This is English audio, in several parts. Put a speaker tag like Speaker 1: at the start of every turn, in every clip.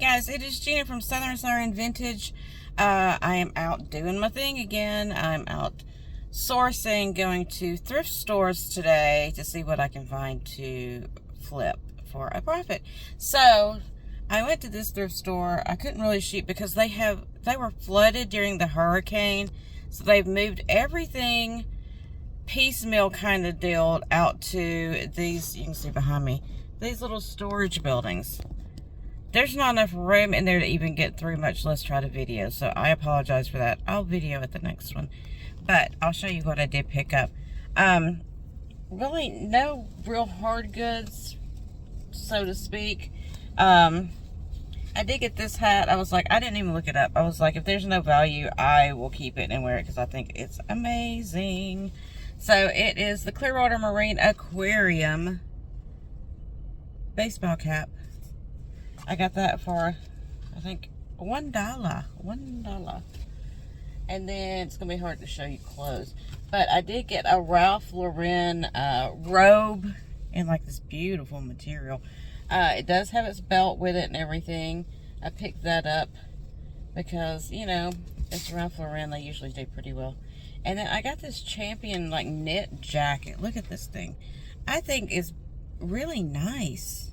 Speaker 1: guys, it is Gina from Southern Siren Vintage. I am out doing my thing again. I'm out sourcing, going to thrift stores today to see what I can find to flip for a profit. So I went to this thrift store. I couldn't really shoot because they were flooded during the hurricane. So they've moved everything piecemeal kind of deal out to these, you can see behind me, these little storage buildings. There's not enough room in there to even get through, much less try to video. So I apologize for that. I'll video at the next one. But I'll show you what I did pick up. Really no real hard goods, so to speak. I did get this hat. I was like, I didn't even look it up. I was like, if there's no value, I will keep it and wear it because I think it's amazing. So it is the Clearwater Marine Aquarium baseball cap. I got that for, I think, $1. $1. And then it's going to be hard to show you clothes. But I did get a Ralph Lauren robe in like this beautiful material. It does have its belt with it and everything. I picked that up because, you know, it's Ralph Lauren. They usually do pretty well. And then I got this Champion like knit jacket. Look at this thing. I think it's really nice.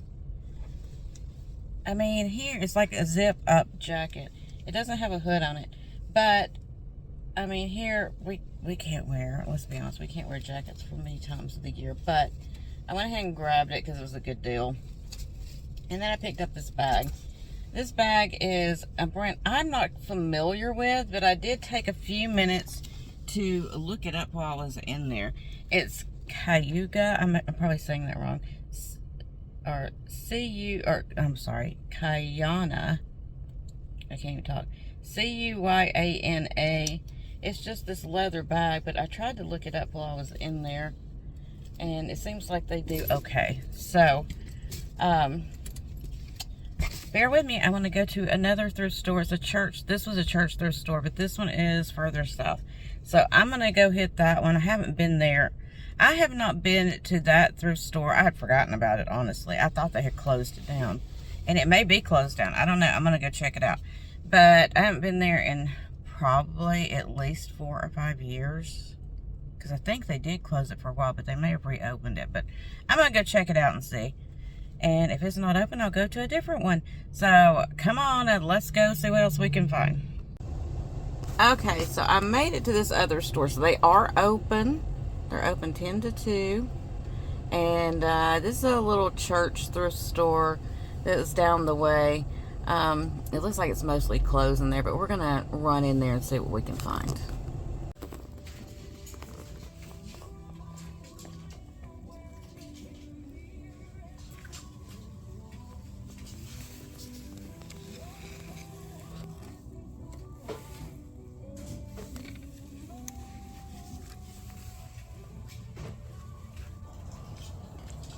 Speaker 1: I mean, here it's like a zip up jacket. It doesn't have a hood on it. But, I mean, here we can't wear, let's be honest, we can't wear jackets for many times of the year. But I went ahead and grabbed it because it was a good deal. And then I picked up this bag. This bag is a brand I'm not familiar with, but I did take a few minutes to look it up while I was in there. It's Cayuga. I'm probably saying that wrong. Or I'm sorry, Cuyana. I can't even talk. Cuyana. It's just this leather bag, but I tried to look it up while I was in there, and it seems like they do okay. So, bear with me. I want to go to another thrift store. It's a church. This was a church thrift store, but this one is further south. So I'm going to go hit that one. I haven't been there. I have not been to that thrift store. I had forgotten about it, honestly. I thought they had closed it down. And it may be closed down. I don't know. I'm going to go check it out. But I haven't been there in probably at least 4 or 5 years. Because I think they did close it for a while, but they may have reopened it. But I'm going to go check it out and see. And if it's not open, I'll go to a different one. So, come on and let's go see what else we can find. Okay, so I made it to this other store. So they are open. They're open 10 to 2. And this is a little church thrift store that is down the way. It looks like it's mostly clothes in there, but we're going to run in there and see what we can find.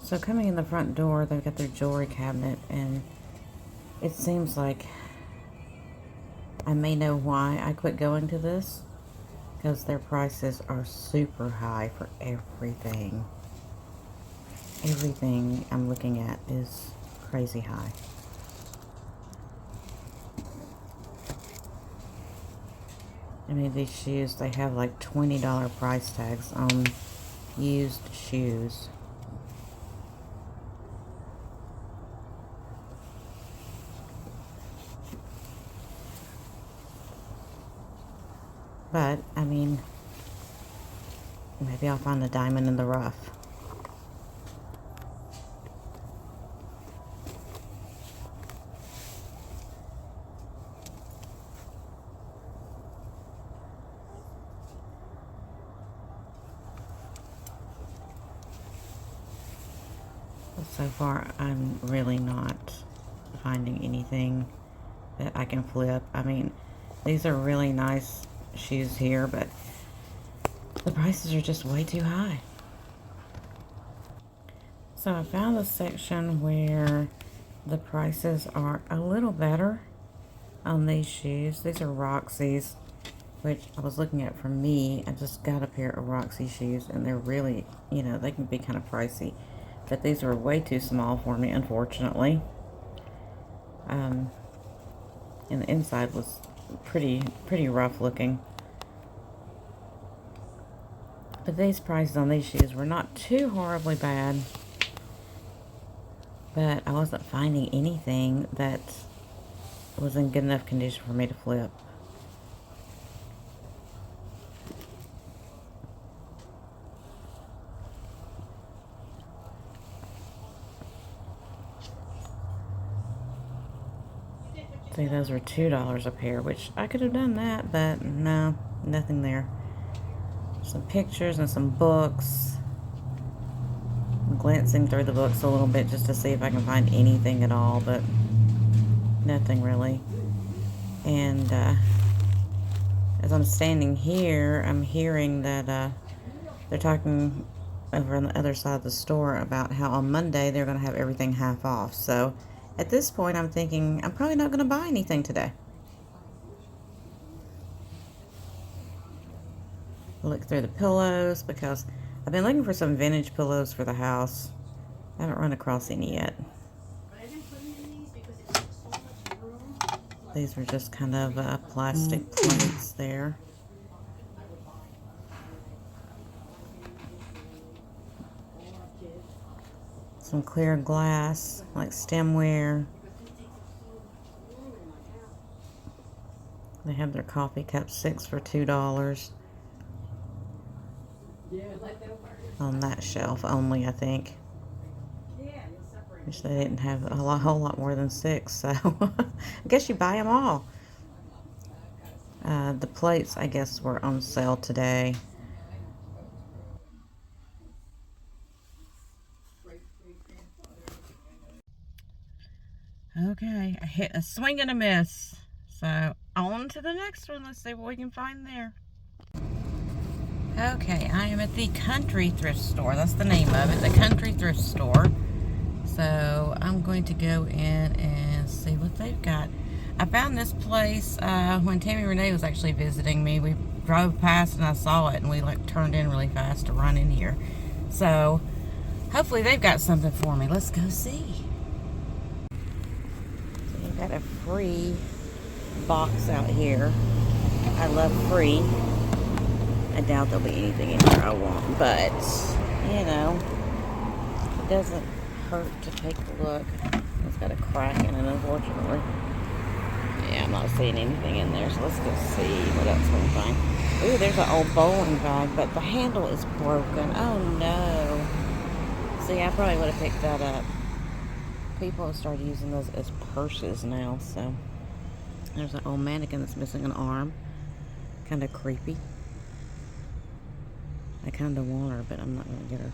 Speaker 1: So coming in the front door, they've got their jewelry cabinet, and it seems like I may know why I quit going to this, because their prices are super high for everything. Everything I'm looking at is crazy high. I mean, these shoes, they have like $20 price tags on used shoes. But, I mean, maybe I'll find a diamond in the rough. But so far, I'm really not finding anything that I can flip. I mean, these are really nice shoes here, but the prices are just way too high. So I found a section where the prices are a little better on these shoes. These are Roxy's, which I was looking at for me. I just got a pair of Roxy shoes, and they're really, you know, they can be kind of pricey, but these are way too small for me, unfortunately. And the inside was pretty rough looking. But these prices on these shoes were not too horribly bad. But I wasn't finding anything that was in good enough condition for me to flip. See, those were $2 a pair, which I could have done that, but no, nothing there. Some pictures and some books. I'm glancing through the books a little bit just to see if I can find anything at all, but nothing really. And as I'm standing here, I'm hearing that they're talking over on the other side of the store about how on Monday they're going to have everything half off. So at this point, I'm thinking I'm probably not going to buy anything today. Look through the pillows because I've been looking for some vintage pillows for the house. I haven't run across any yet. These were just kind of plastic plates there. Some clear glass, like stemware. They have their coffee cups, 6 for $2. On that shelf only, I think. Wish they didn't have a whole lot more than 6, so I guess you buy them all. The plates, I guess, were on sale today. Okay, I hit a swing and a miss. So, on to the next one. Let's see what we can find there. Okay, I am at the Country Thrift Store. That's the name of it, the Country Thrift Store. So, I'm going to go in and see what they've got. I found this place when Tammy Renee was actually visiting me. We drove past and I saw it, and we like turned in really fast to run in here. So, hopefully they've got something for me. Let's go see. So, they've got a free box out here. I love free. I doubt there'll be anything in here I want, but you know, it doesn't hurt to take a look. It's got a crack in it, unfortunately. Yeah, I'm not seeing anything in there, so let's go see what else we can find. Ooh, there's an old bowling bag, but the handle is broken. Oh no. See, I probably would have picked that up. People have started using those as purses now, so. There's an old mannequin that's missing an arm. Kind of creepy. I kind of want her, but I'm not going to get her.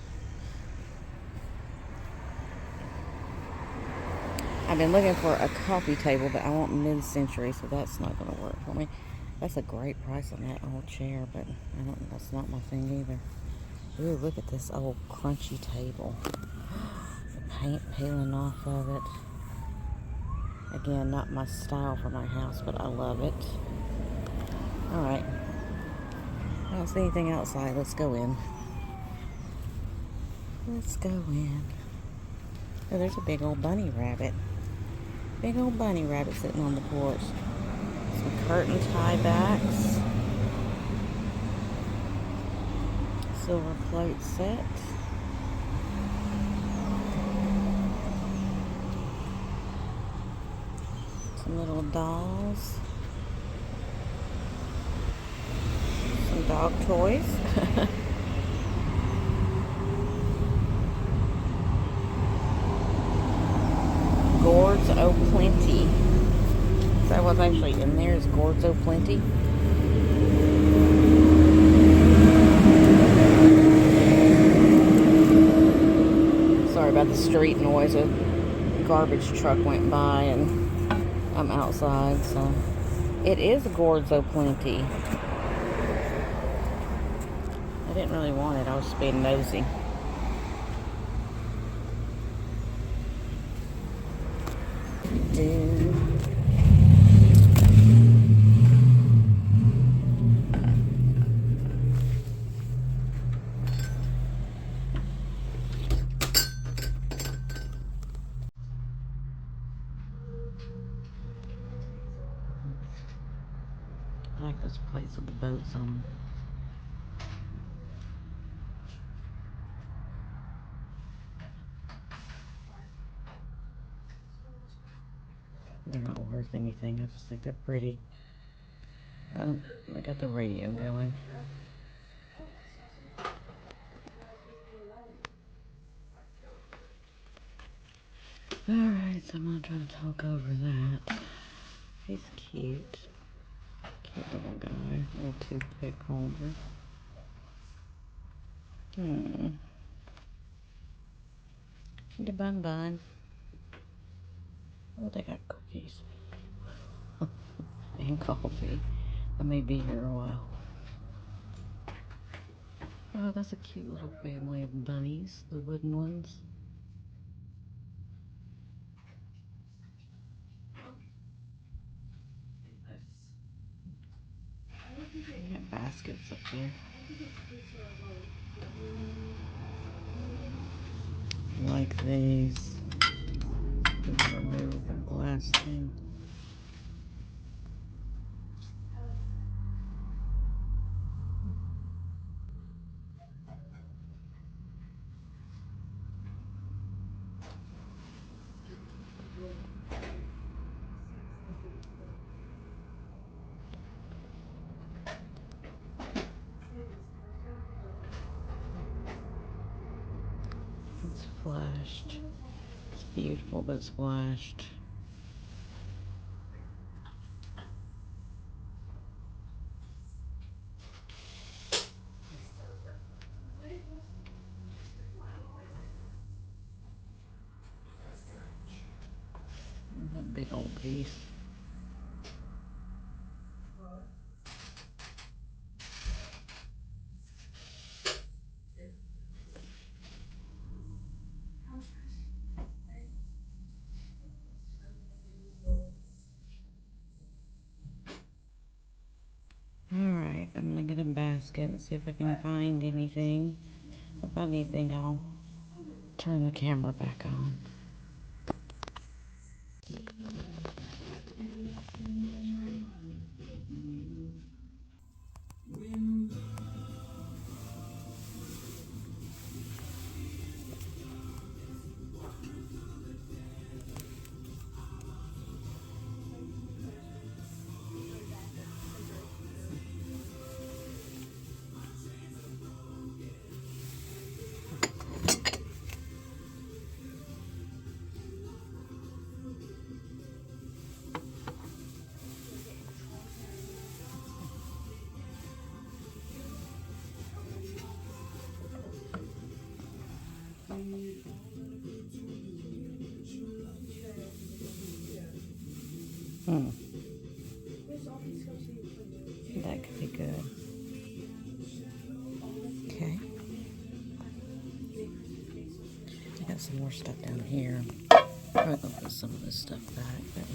Speaker 1: I've been looking for a coffee table, but I want mid-century, so that's not going to work for me. That's a great price on that old chair, but that's not my thing either. Ooh, look at this old crunchy table. The paint peeling off of it. Again, not my style for my house, but I love it. Alright. I don't see anything outside. Let's go in. Let's go in. Oh, there's a big old bunny rabbit. Big old bunny rabbit sitting on the porch. Some curtain tie backs. Silver plate set. Some little dolls. Some dog toys. Gourds O' Plenty. Is that what's actually in there? Is Gourds O' Plenty? Sorry about the street noise. A garbage truck went by and I'm outside, so it is Gourds O' Plenty. I didn't really want it. I was just being nosy. like this place with the boats on. They're not worth anything. I just think they're pretty. Oh, I got the radio going. Alright, so I'm gonna try to talk over that. He's cute. Cute little guy. Little toothpick holder. The bun bun. Oh, they got cookies. And coffee. I may be here a while. Oh, that's a cute little family of bunnies. The wooden ones. They got baskets up here. Like these. The removable glass thing. It's flashed. It's beautiful, but it's flashed. A big old piece. Alright, I'm gonna get a basket and see if I can find anything. If anything, I'll turn the camera back on. That could be good. Okay. I got some more stuff down here. Probably gonna put some of this stuff back. But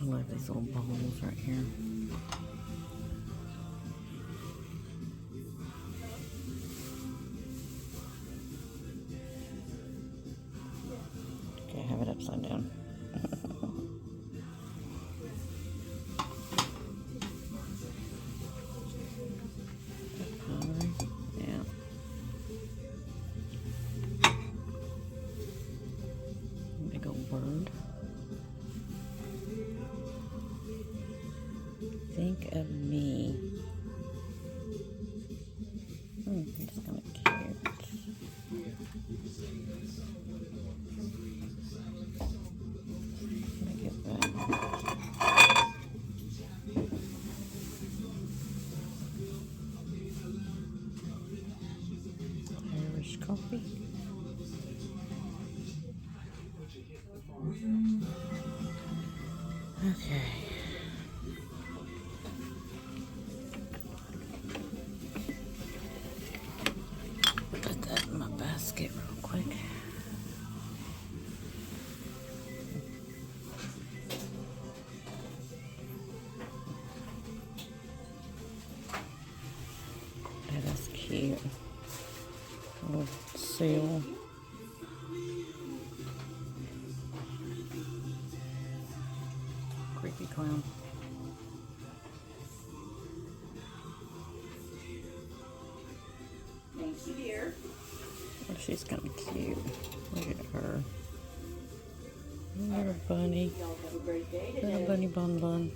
Speaker 1: I love these little bowls right here. Okay, I have it upside down. Yeah. Big old bird. Think of me. It's kind of cute. Let me get that. Irish coffee. Okay. Put that in my basket real quick. That is cute. Little seal. clown.
Speaker 2: Thank you, dear.
Speaker 1: Oh, she's kind of cute. Look at her. Little bunny.
Speaker 2: Y'all have a great day today.
Speaker 1: Little bunny bun bun.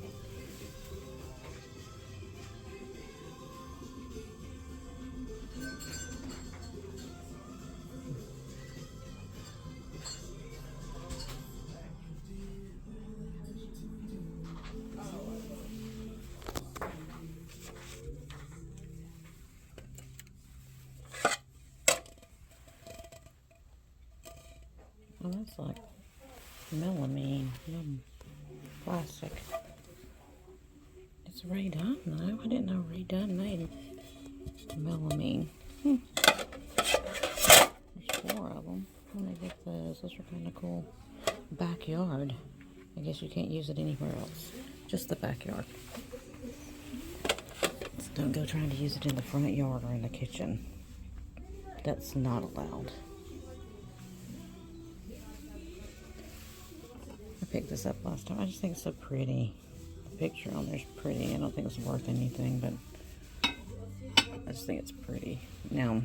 Speaker 1: Oh, that's like melamine, plastic. It's redone though. I didn't know redone made melamine. There's 4 of them. Let me get those. Those are kind of cool. Backyard. I guess you can't use it anywhere else. Just the backyard. So don't go trying to use it in the front yard or in the kitchen. That's not allowed. I picked this up last time. I just think it's so pretty. The picture on there's pretty. I don't think it's worth anything, but I just think it's pretty. Now,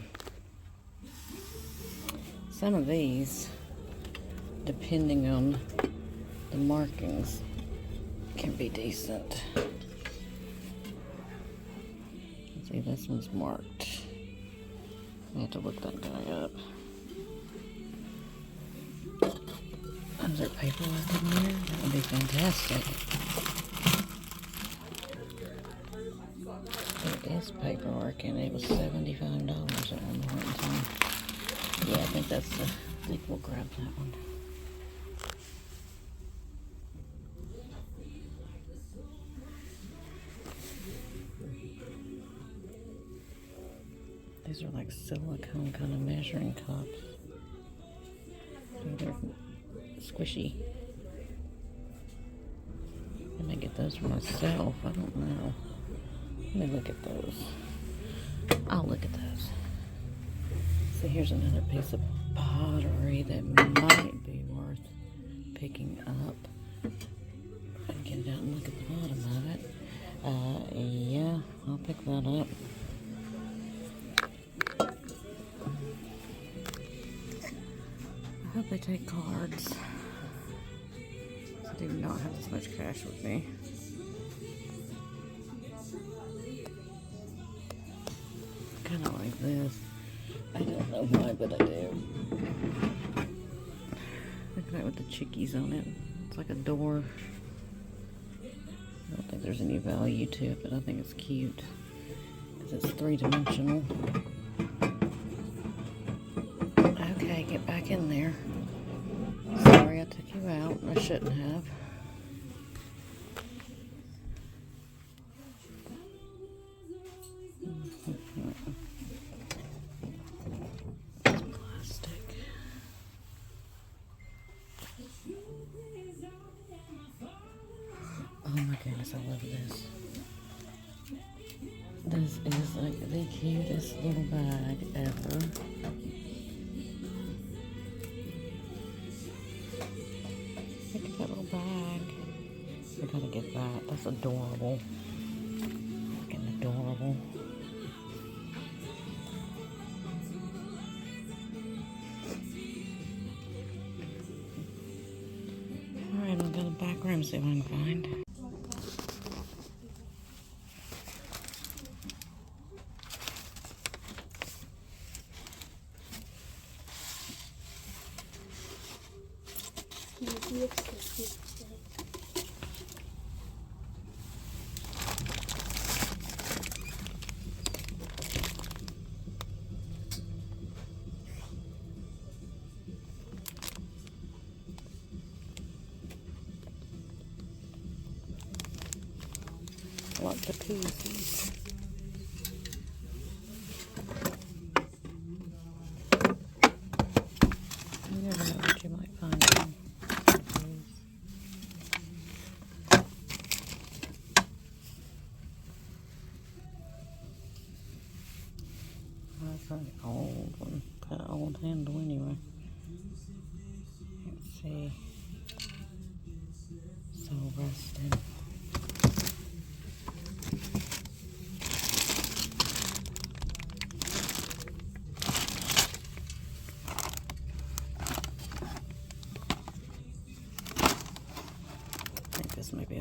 Speaker 1: some of these, depending on the markings, can be decent. Let's see, this one's marked. I have to look that guy up. Is there paperwork in there? That would be fantastic. There is paperwork in it. It was $75 at one point in time. Yeah, I think we'll grab that one. These are like silicone kind of measuring cups. They're squishy. I may get those for myself. I don't know. Let me look at those. I'll look at those. So here's another piece of pottery that might be worth picking up. I can get it out and look at the bottom of it. Yeah, I'll pick that up. I hope they take cards. I do not have this much cash with me. Kind of like this. I don't know why, but I do. Look at that with the chickies on it. It's like a door. I don't think there's any value to it, but I think it's cute because it's 3-dimensional. Okay, get back in there. Sorry I took you out. I shouldn't have. It's plastic. Oh my goodness, I love this. This is like the cutest little bag ever. Look at that little bag. I gotta get that. That's adorable. Freaking adorable. Alright, I'll go to the back room, see what I can find. Lots of pieces. You never know what you might find in these. That's an old one. Got an old handle anyway. Let's see. So rusted.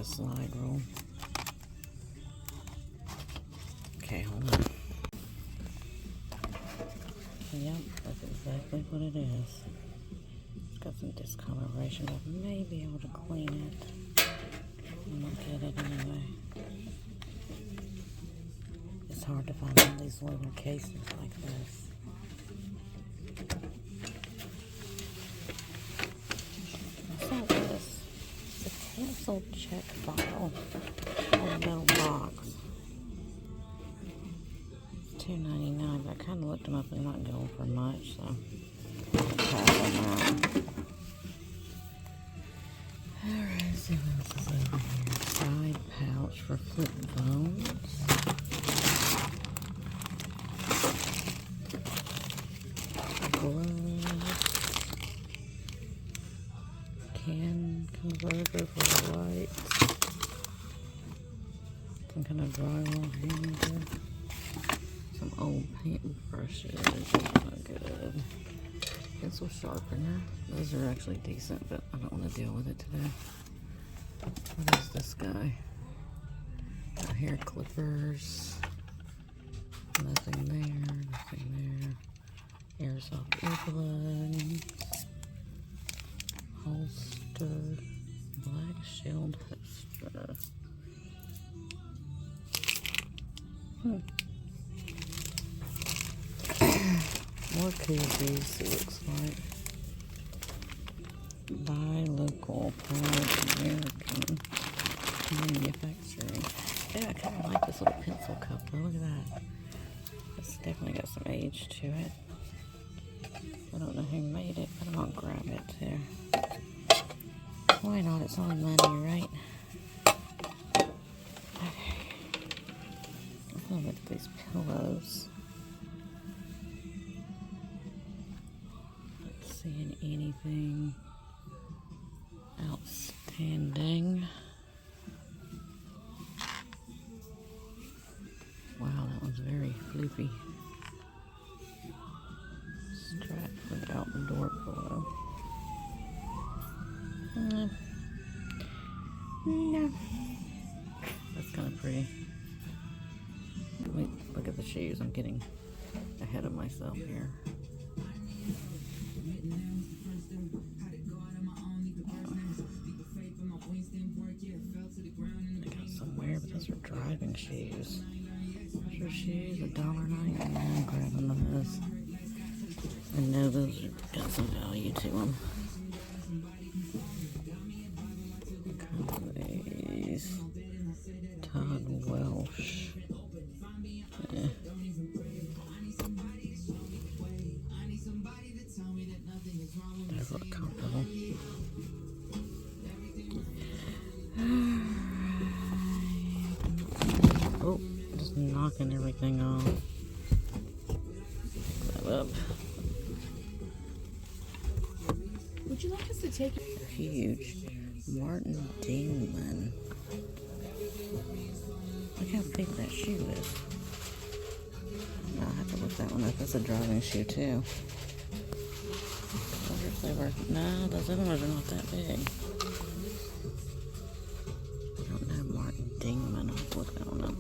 Speaker 1: slide rule. Okay, hold on. Yep, that's exactly what it is. It's got some discoloration, but I may be able to clean it. I'm gonna get it anyway. It's hard to find all these leather cases like this. What's all this? It's a canceled check bottle on a metal box. It's $2.99, but I kind of looked them up and they're not going for much, so I'll pass on that. Alright, let's see what else is over here. Side pouch for flip phones. Gloves. Can converter for lights. Some kind of drywall hanger. Some old paint brushes. Not good. Pencil sharpener. Those are actually decent, but I don't want to deal with it today. What is this guy? Got hair clippers. Nothing there. Nothing there. Airsoft earplugs. Holster. Black shield holster. More koozies, it looks like. Buy local, proud American manufacturing. Yeah, I kind of like this little pencil cup though. Look at that. It's definitely got some age to it. I don't know who made it, but I'm gonna grab it too. Why not? It's only money, right? Okay. I'm gonna look at these pillows. Not seeing anything outstanding. Wow, that one's very floofy. Strap for the outdoor pillow. No. That's kind of pretty. Wait, look at the shoes. I'm getting ahead of myself here. I got some wear, but those are driving shoes. Those are shoes, $1.99. I'm grabbing those. I know those have got some value to them. These Todd Welsh. Yeah. They look comfortable. Oh, just knocking everything off. That up.
Speaker 2: Would you like us to take
Speaker 1: Huge. Martin Dingman. Look how big that shoe is. I'll have to look that one up. That's a driving shoe too. I wonder if they were. No, those other ones are not that big. I don't know Martin Dingman. I'll have to look that one up.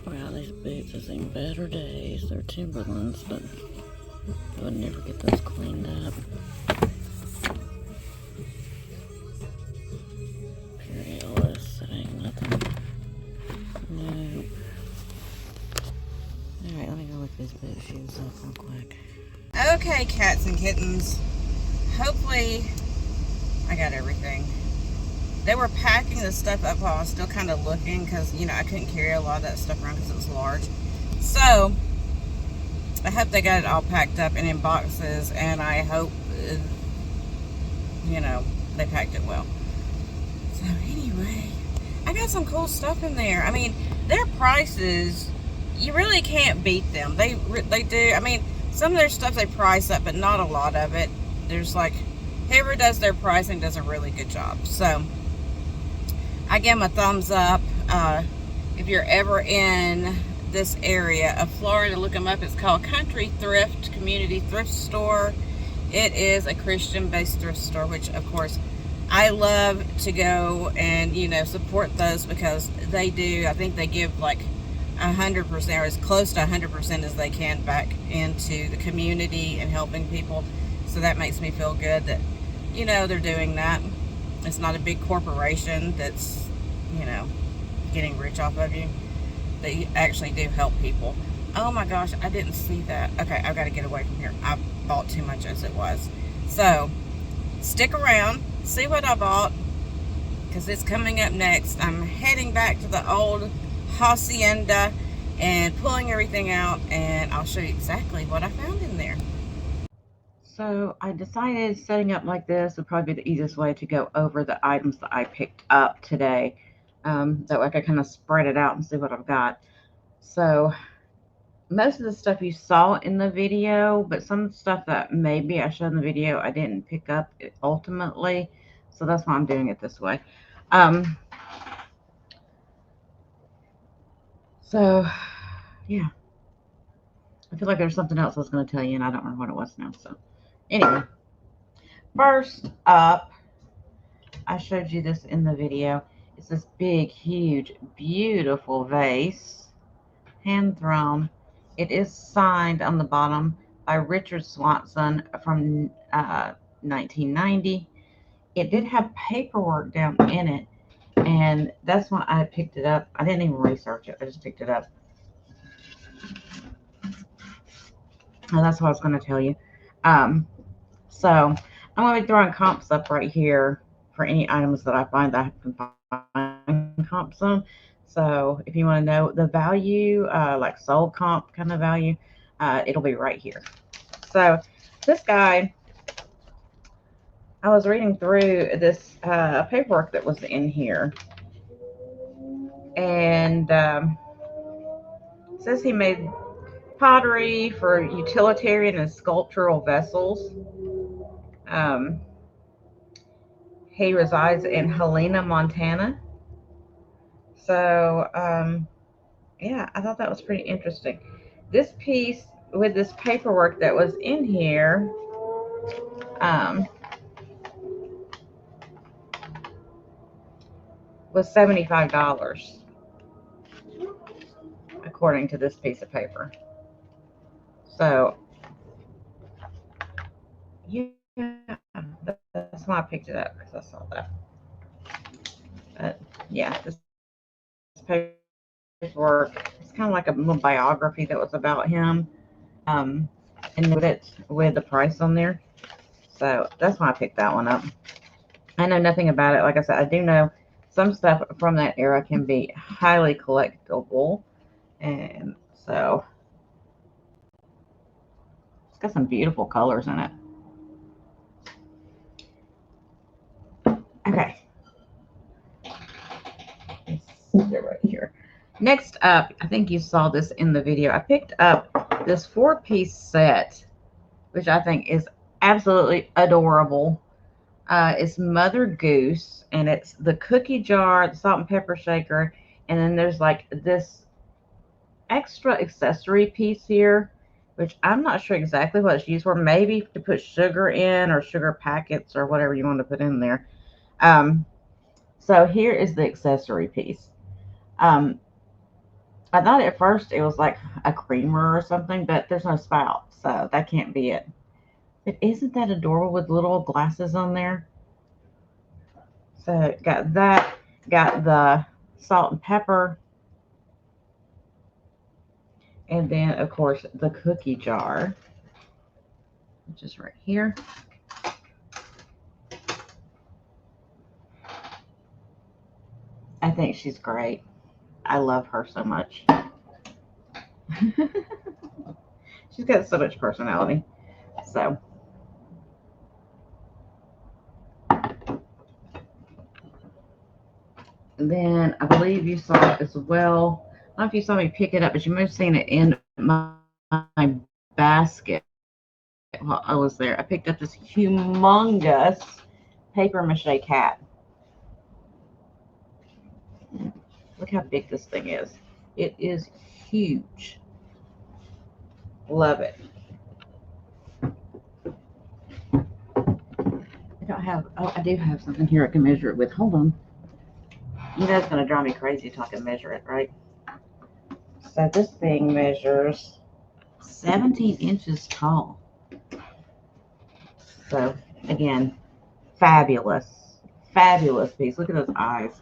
Speaker 1: Wow, these boots have seen better days. They're Timberlands, but I would never get those cleaned up. Imperialist, that ain't nothing. Nope. Alright, let me go look these boot shoes up real quick. Okay, cats and kittens. Hopefully, I got everything. They were packing the stuff up while I was still kind of looking because, you know, I couldn't carry a lot of that stuff around because it was large. So, I hope they got it all packed up and in boxes, and I hope, you know, they packed it well. So anyway, I got some cool stuff in there. I mean, their prices, you really can't beat them. They do. I mean, some of their stuff they price up, but not a lot of it. There's like, whoever does their pricing does a really good job. So I give them a thumbs up. If you're ever in this area of Florida, look them up. It's called Country Thrift Community Thrift Store. It is a Christian-based thrift store, which of course I love to go and support those because they do. I think they give like 100% or as close to 100% as they can back into the community and helping people. So that makes me feel good that they're doing that. It's not a big corporation that's you know getting rich off of you. They actually do help people. Oh my gosh, I didn't see that. Okay, I've got to get away from here. I bought too much as it was. So, stick around, see what I bought, because it's coming up next. I'm heading back to the old hacienda and pulling everything out, and I'll show you exactly what I found in there. So I decided setting up like this would probably be the easiest way to go over the items that I picked up today. That way I can kind of spread it out and see what I've got. So most of the stuff you saw in the video, but some stuff that maybe I showed in the video I didn't pick up ultimately. So that's why I'm doing it this way. So yeah, I feel like there's something else I was going to tell you and I don't remember what it was now. So anyway, first up, I showed you this in the video. It's this big, huge, beautiful vase, hand thrown. It is signed on the bottom by Richard Swanson from 1990. It did have paperwork down in it, and that's why I picked it up. I didn't even research it. I just picked it up. And that's what I was going to tell you. So I'm going to be throwing comps up right here for any items that I find that I can find comps on. So if you want to know the value, like sold comp kind of value, it'll be right here. So this guy, I was reading through this paperwork that was in here, and it says he made pottery for utilitarian and sculptural vessels. Um, he resides in Helena, Montana. So, yeah, I thought that was pretty interesting. This piece with this paperwork that was in here, um, was $75, according to this piece of paper. So, yeah, that's why I picked it up because I saw that. But yeah, this paperwork, it's kind of like a little biography that was about him, and with it with the price on there. So that's why I picked that one up. I know nothing about it. Like I said, I do know some stuff from that era can be highly collectible, and so it's got some beautiful colors in it. Okay, they're right here. Next up, I think you saw this in the video. I picked up this 4-piece set, which I think is absolutely adorable. It's Mother Goose, and it's the cookie jar, the salt and pepper shaker, and then there's like this extra accessory piece here, which I'm not sure exactly what it's used for. Maybe to put sugar in or sugar packets or whatever you want to put in there. So here is the accessory piece. I thought at first it was like a creamer or something, but there's no spout, so that can't be it. But isn't that adorable with little glasses on there? So got that, got the salt and pepper, and then of course the cookie jar, which is right here. I think she's great. I love her so much. She's got so much personality. So then I believe you saw it as well. I don't know if you saw me pick it up, but you may have seen it in my basket while I was there. I picked up this humongous paper mache cat. Look how big this thing is. It is huge. Love it. don't have, oh, I do have something here I can measure it with. Hold on. You know it's going to drive me crazy till I can measure it, right? So this thing measures 17 inches tall. So, again, fabulous. Fabulous piece. Look at those eyes.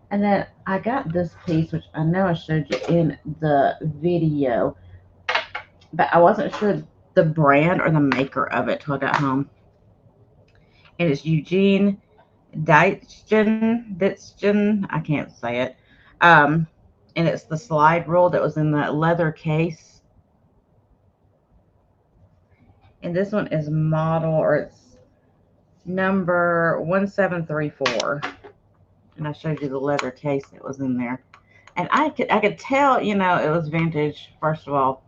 Speaker 1: And then I got this piece, which I know I showed you in the video, but I wasn't sure the brand or the maker of it till I got home. And it's Eugene Deitzgen. I can't say it. And it's the slide rule that was in the leather case. And this one is model, or it's number 1734. And I showed you the leather case that was in there. And I could tell, you know, it was vintage, first of all,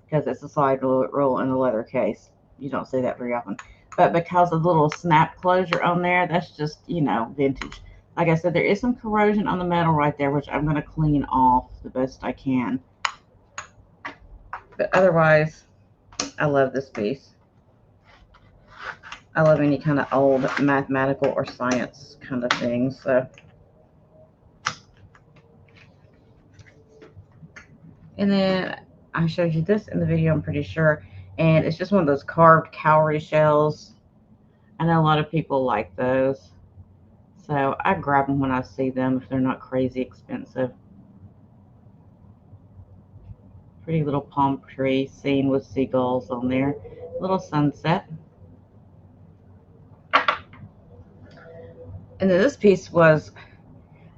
Speaker 1: because it's a slide rule in the leather case. You don't see that very often. But because of the little snap closure on there, that's just, you know, vintage. Like I said, there is some corrosion on the metal right there, which I'm going to clean off the best I can. But otherwise, I love this piece. I love any kind of old mathematical or science kind of thing. So, and then I showed you this in the video, I'm pretty sure. And it's just one of those carved cowrie shells. I know a lot of people like those. So I grab them when I see them if they're not crazy expensive. Pretty little palm tree scene with seagulls on there. Little sunset. And then this piece was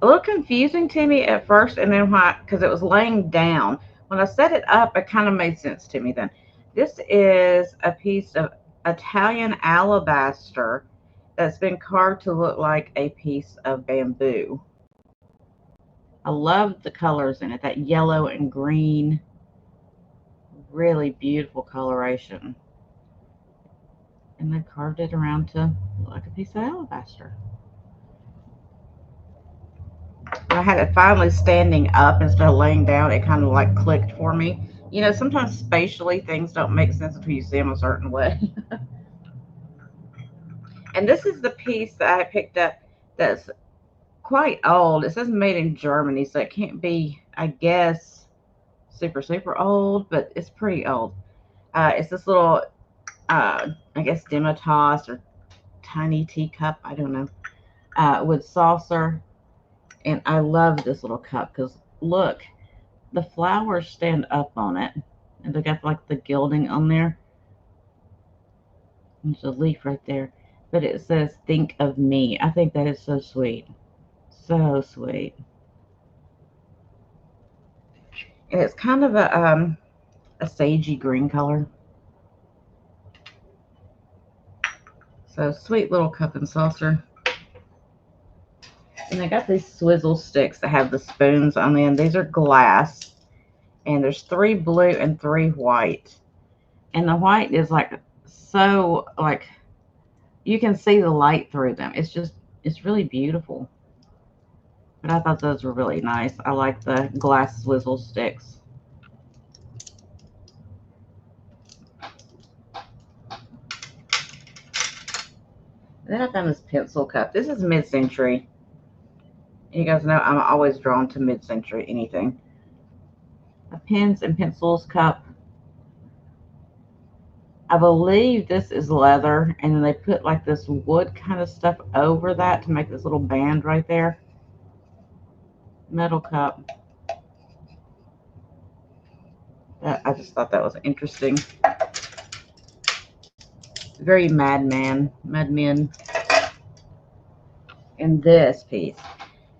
Speaker 1: a little confusing to me at first, and then because it was laying down. When I set it up, it kind of made sense to me then. This is a piece of Italian alabaster that's been carved to look like a piece of bamboo. I love the colors in it, that yellow and green. Really beautiful coloration. And they carved it around to look like a piece of alabaster. When I had it finally standing up instead of laying down, it kind of like clicked for me. You know, sometimes spatially things don't make sense until you see them a certain way. And this is the piece that I picked up that's quite old. It says made in Germany, so it can't be, I guess, super old, but it's pretty old. It's this little, I guess, Demitasse or tiny teacup, I don't know, with saucer. And I love this little cup because look, the flowers stand up on it, and they got like the gilding on there. There's a leaf right there, but it says "Think of me." I think that is so sweet, so sweet. And it's kind of a sagey green color. So sweet little cup and saucer. And they got these swizzle sticks that have the spoons on them. These are glass, and there's 3 blue and 3 white. And the white is like so like you can see the light through them. It's really beautiful. But I thought those were really nice. I like the glass swizzle sticks. Then I found this pencil cup. This is mid-century. You guys know I'm always drawn to mid-century anything. A pens and pencils cup. I believe this is leather, and then they put like this wood kind of stuff over that to make this little band right there. Metal cup. I just thought that was interesting. Very madmen. And this piece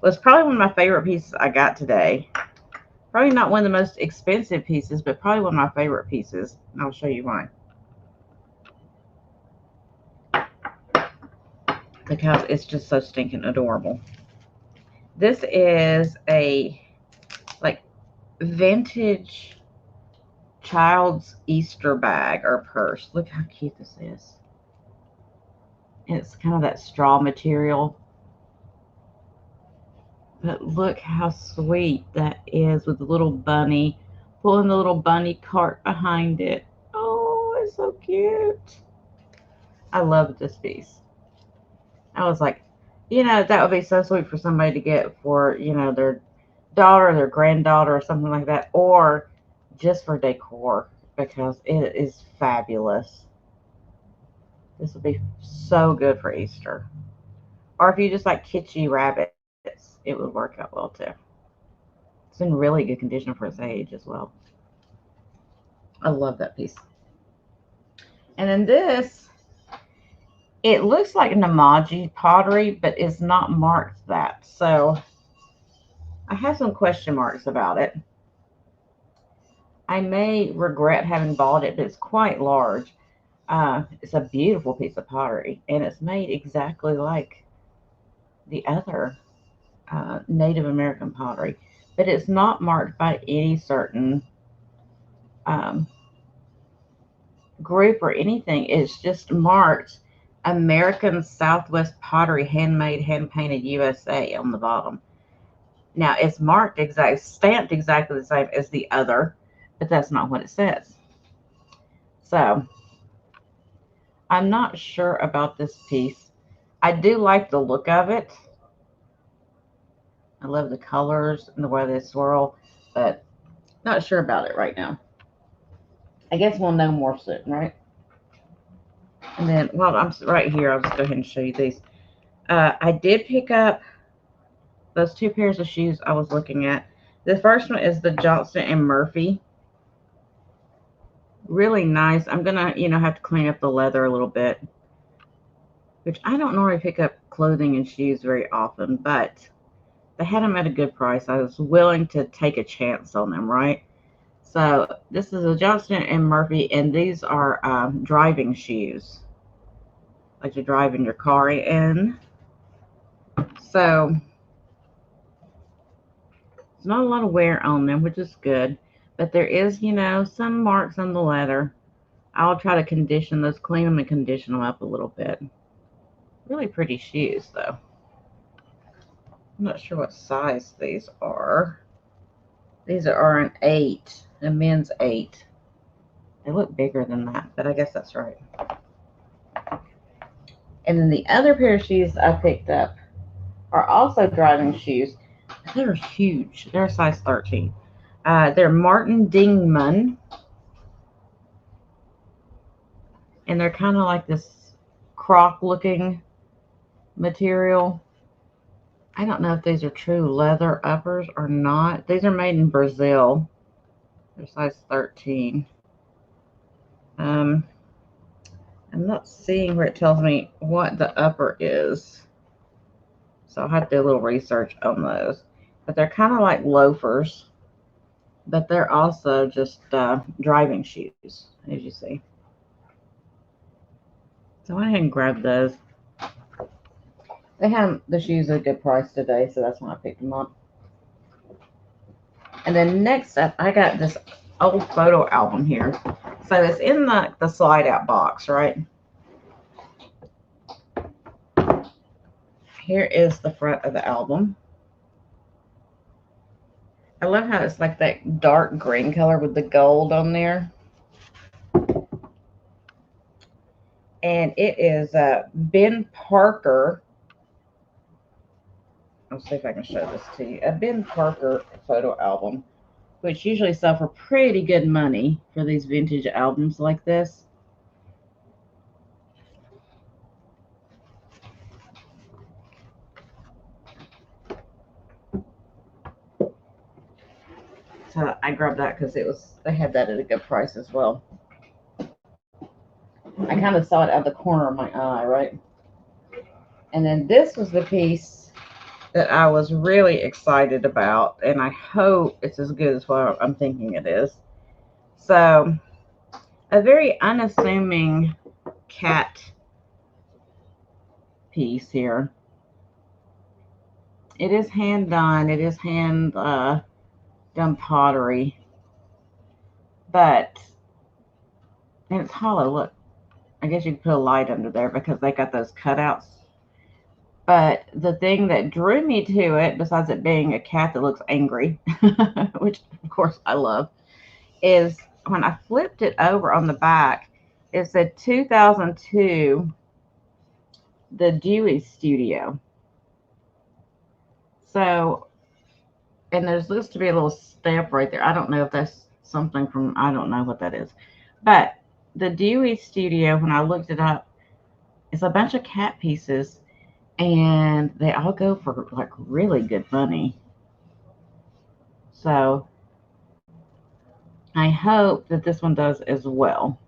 Speaker 1: was probably one of my favorite pieces I got today. Probably not one of the most expensive pieces, but probably one of my favorite pieces. And I'll show you why. Because it's just so stinking adorable. This is a like vintage child's Easter bag or purse. Look how cute this is. And it's kind of that straw material. But look how sweet that is with the little bunny
Speaker 3: pulling the little bunny cart behind it. Oh, it's so cute. I love this piece. I was like, that would be so sweet for somebody to get for, their daughter, their granddaughter, or something like that, or just for decor because it is fabulous. This would be so good for Easter. Or if you just like kitschy rabbits, it would work out well too. It's in really good condition for its age as well. I love that piece. And then this, it looks like Namaji pottery, but it's not marked that. So I have some question marks about it. I may regret having bought it, but it's quite large. It's a beautiful piece of pottery, and it's made exactly like the other Native American pottery, but it's not marked by any certain um, group or anything. It's just marked American Southwest Pottery, handmade, hand painted USA on the bottom. Now it's marked stamped exactly the same as the other, but that's not what it says. So I'm not sure about this piece. I do like the look of it. I love the colors and the way they swirl, but not sure about it right now. I guess we'll know more soon, right? And then while I'm right here, I'll just go ahead and show you these. I did pick up those two pairs of shoes I was looking at. The first one is the Johnston and Murphy. Really nice. I'm gonna, have to clean up the leather a little bit, which I don't normally pick up clothing and shoes very often, but they had them at a good price. I was willing to take a chance on them, right? So this is a Johnston and Murphy, and these are driving shoes, like you're driving your car in. So there's not a lot of wear on them, which is good. But there is, some marks on the leather. I'll try to condition those, clean them and condition them up a little bit. Really pretty shoes, though. I'm not sure what size these are. These are an 8, a men's 8. They look bigger than that, but I guess that's right. And then the other pair of shoes I picked up are also driving shoes. They're huge. They're a size 13. They're Martin Dingman. And they're kind of like this croc looking material. I don't know if these are true leather uppers or not. These are made in Brazil. They're size 13. I'm not seeing where it tells me what the upper is. So I'll have to do a little research on those. But they're kind of like loafers. But they're also just driving shoes, as you see. So I went ahead and grabbed those. They had the shoes at a good price today, so that's why I picked them up. And then next up, I got this old photo album here. So it's in the slide out box, right? Here is the front of the album. I love how it's like that dark green color with the gold on there. And it is Ben Parker. I'll see if I can show this to you. A Ben Parker photo album, which usually sell for pretty good money for these vintage albums like this. So I grabbed that because they had that at a good price as well. I kind of saw it out of the corner of my eye, right? And then this was the piece that I was really excited about, and I hope it's as good as what I'm thinking it is. So, a very unassuming cat piece here. It is hand done. It is hand done pottery, but and it's hollow. Look, I guess you could put a light under there because they got those cutouts. But the thing that drew me to it, besides it being a cat that looks angry, which of course I love, is when I flipped it over on the back, it said 2002, the Dewey Studio. So, and there's supposed to be a little stamp right there. I don't know if that's something from, I don't know what that is. But the Dewey Studio, when I looked it up, it's a bunch of cat pieces and they all go for like really good money. So I hope that this one does as well.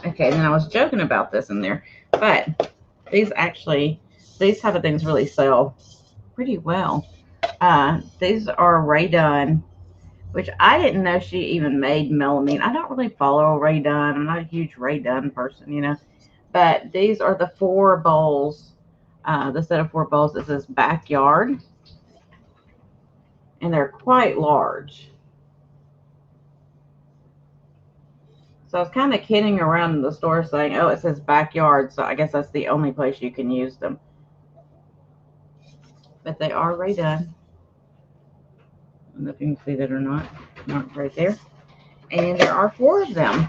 Speaker 3: Okay, and then I was joking about this in there, but these type of things really sell pretty well. These are Ray Dunn, which I didn't know she even made melamine. I don't really follow Ray Dunn. I'm not a huge Ray Dunn person, But these are the four bowls, the set of four bowls that says backyard, and they're quite large. So I was kind of kidding around in the store saying, oh, it says backyard, so I guess that's the only place you can use them. But they are redone. I don't know if you can see that or not. Marked right there. And there are four of them.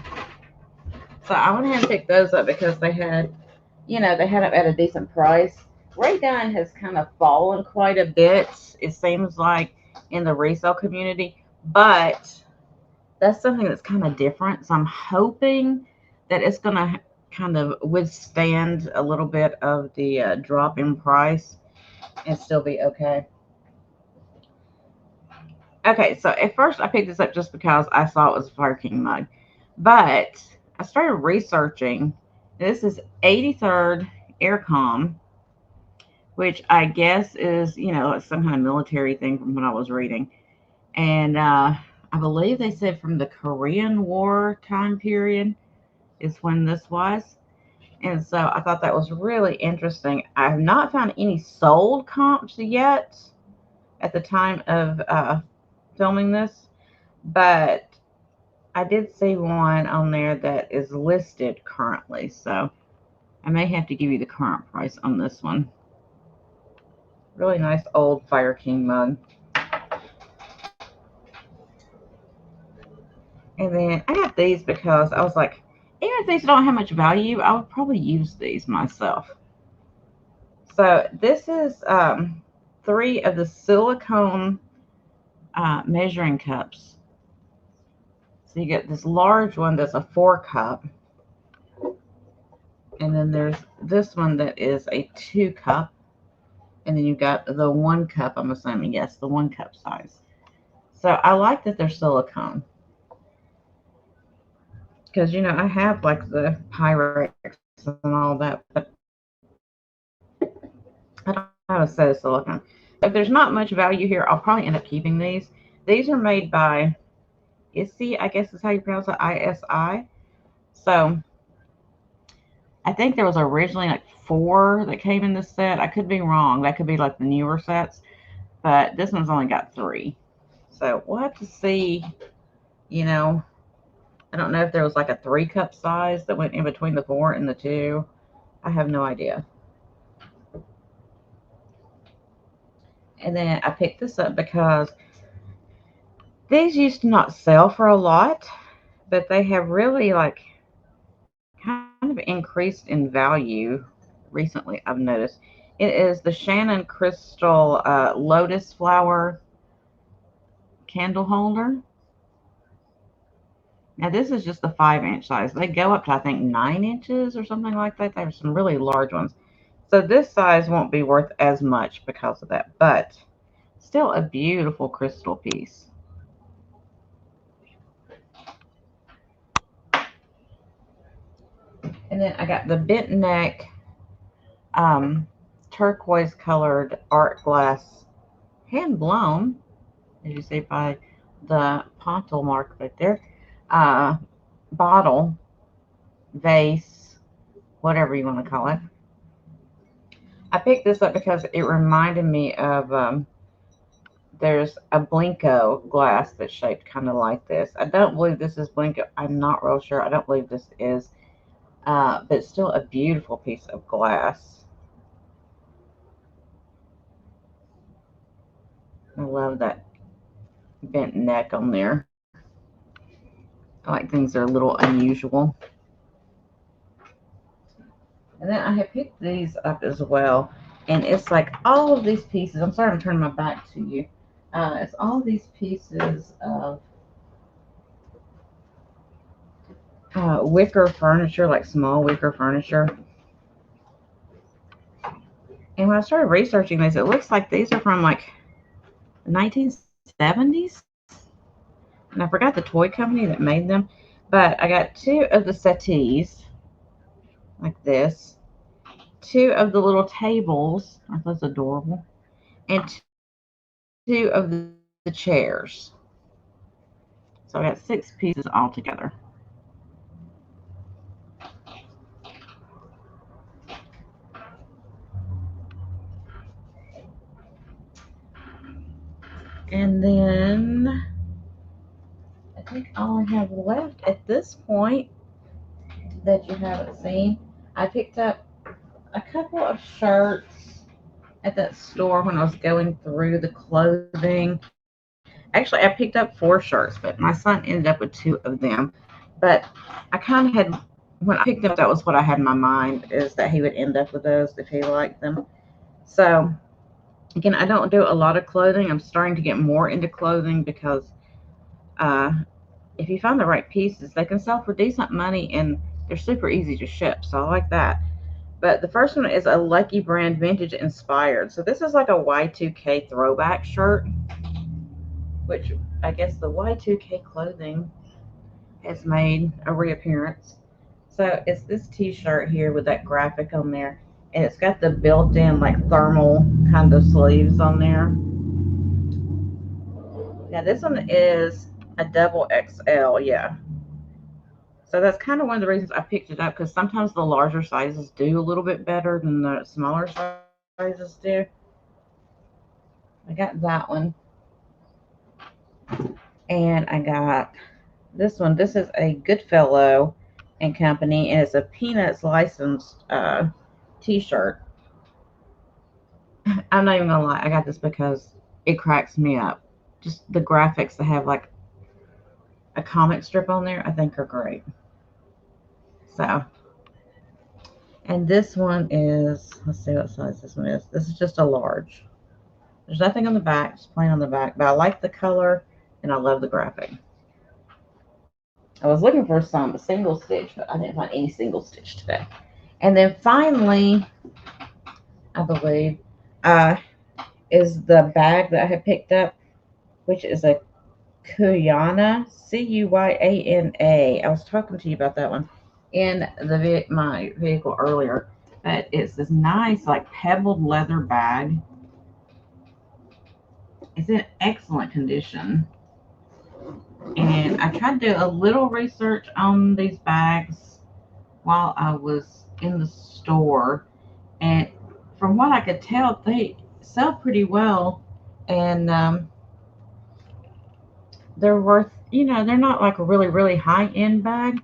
Speaker 3: So I went ahead and picked those up because they had, they had them at a decent price. Ray Dunn has kind of fallen quite a bit, it seems like, in the resale community. But that's something that's kind of different. So I'm hoping that it's going to kind of withstand a little bit of the drop in price and still be okay. Okay, so at first I picked this up just because I saw it was a Fire King mug. But I started researching. This is 83rd Aircom, which I guess is, some kind of military thing from what I was reading. And I believe they said from the Korean War time period is when this was. And so I thought that was really interesting. I have not found any sold comps yet at the time of filming this, but I did see one on there that is listed currently. So I may have to give you the current price on this one. Really nice old Fire King mug. And then I got these because I was like, even if these don't have much value, I would probably use these myself. So this is 3 of the silicone measuring cups. So you get this large one that's a 4-cup. And then there's this one that is a 2-cup. And then you got the 1-cup, I'm assuming, yes, the 1-cup size. So I like that they're silicone. Because, I have like the Pyrex and all that, but I don't have a set of silicone. If there's not much value here, I'll probably end up keeping these. These are made by ISI, I guess is how you pronounce it, ISI. So I think there was originally like 4 that came in this set. I could be wrong. That could be like the newer sets, but this one's only got 3. So we'll have to see, I don't know if there was like a 3-cup size that went in between the 4 and the 2. I have no idea. And then I picked this up because these used to not sell for a lot, but they have really like kind of increased in value recently, I've noticed. It is the Shannon Crystal Lotus Flower candle holder. Now this is just the 5-inch size. They go up to I think 9 inches or something like that. There's some really large ones. So this size won't be worth as much because of that, but still a beautiful crystal piece. And then I got the bent neck turquoise colored art glass, hand blown, as you see by the pontil mark right there, bottle, vase, whatever you want to call it. I picked this up because it reminded me of, there's a Blinko glass that's shaped kind of like this. I don't believe this is Blinko. I'm not real sure. I don't believe this is, but it's still a beautiful piece of glass. I love that bent neck on there. I like things that are a little unusual. And then I have picked these up as well. And it's like all of these pieces. I'm sorry I'm turning my back to you. It's all these pieces of wicker furniture, like small wicker furniture. And when I started researching this, it looks like these are from like the 1970s. And I forgot the toy company that made them. But I got two of the settees, like this. Two of the little tables. Aren't those adorable? And two of the chairs. So I got 6 pieces all together. And then I think all I have left at this point that you haven't seen, I picked up a couple of shirts at that store when I was going through the clothing. Actually, I picked up 4 shirts, but my son ended up with 2 of them. But I kind of had, when I picked them up, that was what I had in my mind, is that he would end up with those if he liked them. So, again, I don't do a lot of clothing. I'm starting to get more into clothing because if you find the right pieces, they can sell for decent money and they're super easy to ship. So I like that. But the first one is a Lucky Brand Vintage Inspired. So this is like a Y2K throwback shirt, which I guess the Y2K clothing has made a reappearance. So it's this t-shirt here with that graphic on there. And it's got the built-in like thermal kind of sleeves on there. Now this one is a double XL, yeah. So that's kind of one of the reasons I picked it up, because sometimes the larger sizes do a little bit better than the smaller sizes do. I got that one. And I got this one. This is a Goodfellow and Company, and it's a Peanuts licensed t-shirt. I'm not even gonna lie, I got this because it cracks me up. Just the graphics that have like a comic strip on there, I think are great. So, and this one is, let's see what size this one is. This is just a large. There's nothing on the back, just plain on the back, but I like the color and I love the graphic. I was looking for some single stitch, but I didn't find any single stitch today. And then finally, I believe, is the bag that I had picked up, which is a Cuyana, Cuyana. I was talking to you about that one in my vehicle earlier. But it's this nice, like pebbled leather bag. It's in excellent condition. And I tried to do a little research on these bags while I was in the store. And from what I could tell, they sell pretty well. And they're worth, they're not like a really, really high end bag,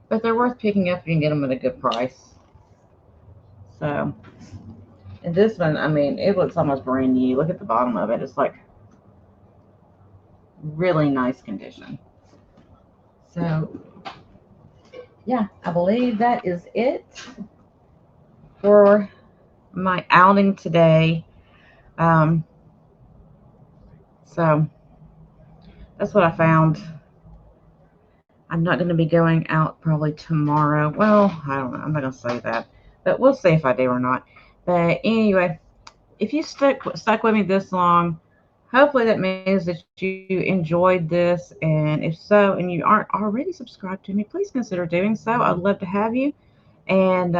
Speaker 3: but they're worth picking up if you can get them at a good price. So, and this one, I mean, it looks almost brand new. Look at the bottom of it. It's like really nice condition. So, yeah, I believe that is it for my outing today. So that's what I found. I'm not going to be going out probably tomorrow. Well, I don't know. I'm not going to say that, but we'll see if I do or not. But anyway, if you stuck with me this long, hopefully that means that you enjoyed this. And if so, and you aren't already subscribed to me, please consider doing so. I'd love to have you. And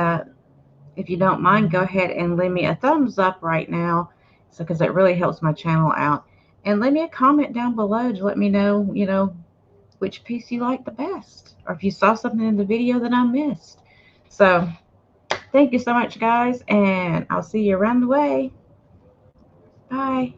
Speaker 3: if you don't mind, go ahead and leave me a thumbs up right now, so because it really helps my channel out. And leave me a comment down below to let me know, which piece you like the best, or if you saw something in the video that I missed. So thank you so much, guys, and I'll see you around the way. Bye.